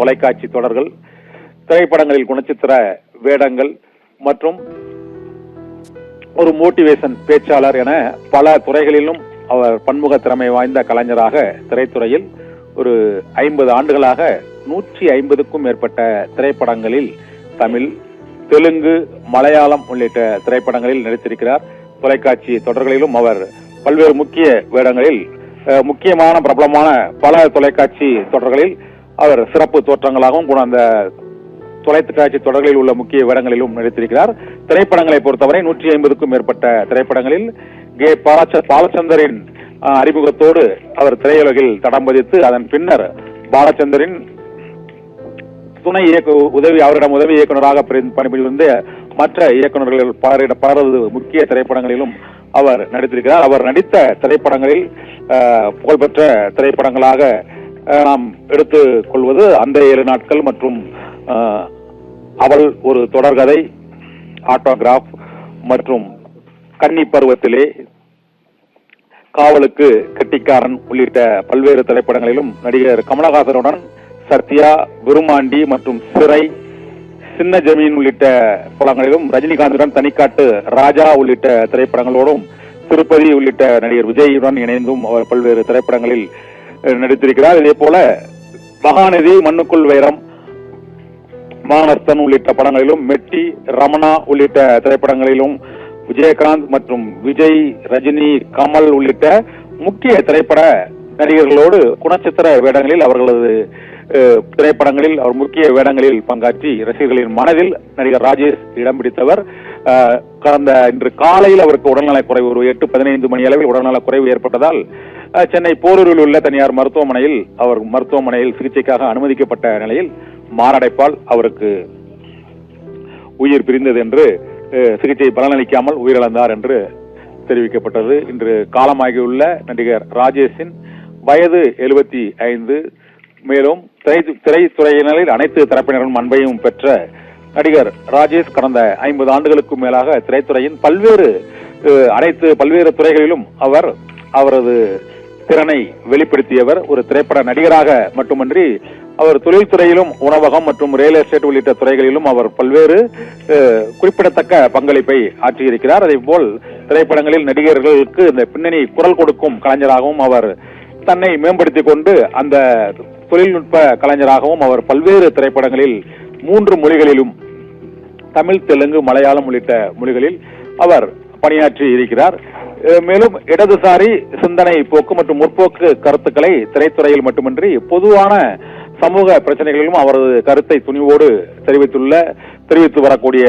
தொலைக்காட்சி தொடர்கள், திரைப்படங்களில் குணச்சித்திர வேடங்கள் மற்றும் ஒரு மோட்டிவேஷன் பேச்சாளர் என பல துறைகளிலும் அவர் பன்முக திறமை வாய்ந்த கலைஞராக திரைத்துறையில் ஒரு 50 ஆண்டுகளாக 150க்கும் மேற்பட்ட திரைப்படங்களில் தமிழ், தெலுங்கு, மலையாளம் உள்ளிட்ட திரைப்படங்களில் நடித்திருக்கிறார். தொலைக்காட்சி தொடர்களிலும் அவர் பல்வேறு முக்கிய வேடங்களில் முக்கியமான பிரபலமான பல தொலைக்காட்சி தொடர்களில் அவர் சிறப்பு தோற்றங்களாகவும் அந்த தொலைக்காட்சி தொடர்களில் உள்ள முக்கிய வேடங்களிலும் நடித்திருக்கிறார். திரைப்படங்களை பொறுத்தவரை 150க்கும் மேற்பட்ட திரைப்படங்களில் பாலச்சந்தரின் அறிமுகத்தோடு அவர் திரையுலகில் தடம் பதித்து அதன் பின்னர் பாலச்சந்தரின் அவரிடம் உதவி இயக்குநராக பணிபுரிந்த மற்ற இயக்குநர்கள் பலரது முக்கிய திரைப்படங்களிலும் அவர் நடித்திருக்கிறார். அவர் நடித்த திரைப்படங்களில் புகழ்பெற்ற திரைப்படங்களாக நாம் எடுத்துக் கொள்வது அந்த 7 நாட்கள் மற்றும் அவள் ஒரு தொடர்கதை, ஆட்டோகிராஃப் மற்றும் கன்னி பருவத்திலே, காவலுக்கு கெட்டிக்காரன் உள்ளிட்ட பல்வேறு திரைப்படங்களிலும் நடிகர் கமலஹாசனுடன் சத்யா, விருமாண்டி மற்றும் சிறை, சின்ன ஜமீன் உள்ளிட்ட படங்களிலும், ரஜினிகாந்துடன் தனிக்காட்டு ராஜா உள்ளிட்ட திரைப்படங்களோடும், திருப்பதி உள்ளிட்ட நடிகர் விஜயுடன் இணைந்தும் அவர் பல்வேறு திரைப்படங்களில் நடித்திருக்கிறார். இதே போல மகாநதி, மண்ணுக்குள் வைரம், மானஸ்தன் உள்ளிட்ட படங்களிலும், மெட்டி, ரமணா உள்ளிட்ட திரைப்படங்களிலும், விஜயகாந்த் மற்றும் விஜய், ரஜினி, கமல் உள்ளிட்ட முக்கிய திரைப்பட நடிகர்களோடு குணச்சித்திர வேடங்களில் அவர்களது திரைப்படங்களில் அவர் முக்கிய வேடங்களில் பங்காற்றி ரசிகர்களின் மனதில் நடிகர் ராஜேஷ் இடம் பிடித்தவர். இன்று காலையில் அவருக்கு உடல்நலக்குறைவு, ஒரு 8-15 மணி அளவில் உடல்நலக்குறைவு ஏற்பட்டதால் சென்னை போரூரில் உள்ள தனியார் மருத்துவமனையில் சிகிச்சைக்காக அனுமதிக்கப்பட்ட நிலையில் மாரடைப்பால் அவருக்கு உயிர் பிரிந்தது என்று, சிகிச்சை பலனளிக்காமல் உயிரிழந்தார் என்று தெரிவிக்கப்பட்டது. இன்று காலமாகியுள்ள நடிகர் ராஜேஷின் வயது 75. மேலும் திரைத்துறையினரில் அனைத்து தரப்பினரும் அன்பையும் பெற்ற நடிகர் ராஜேஷ் கடந்த 50 ஆண்டுகளுக்கும் மேலாக திரைத்துறையின் பல்வேறு துறைகளிலும் அவரது திறனை வெளிப்படுத்தியவர். ஒரு திரைப்பட நடிகராக மட்டுமன்றி அவர் தொழில்துறையிலும், உணவகம் மற்றும் ரியல் எஸ்டேட் உள்ளிட்ட துறைகளிலும் அவர் பல்வேறு குறிப்பிடத்தக்க பங்களிப்பை ஆற்றியிருக்கிறார். அதே போல் திரைப்படங்களில் நடிகர்களுக்கு இந்த பின்னணி குரல் கொடுக்கும் கலைஞராகவும் அவர் தன்னை மேம்படுத்திக் கொண்டு அந்த தொழில்நுட்ப கலைஞராகவும் அவர் பல்வேறு திரைப்படங்களில் 3 மொழிகளிலும், தமிழ், தெலுங்கு, மலையாளம் உள்ளிட்ட மொழிகளில் அவர் பணியாற்றி இருக்கிறார். மேலும் இடதுசாரி சிந்தனை போக்கு மற்றும் முற்போக்கு கருத்துக்களை திரைத்துறையில் மட்டுமின்றி பொதுவான சமூக பிரச்சனைகளிலும் அவரது கருத்தை துணிவோடு தெரிவித்து வரக்கூடிய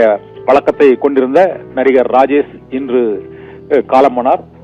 வழக்கத்தை கொண்டிருந்த நடிகர் ராஜேஷ் இன்று காலமானார்.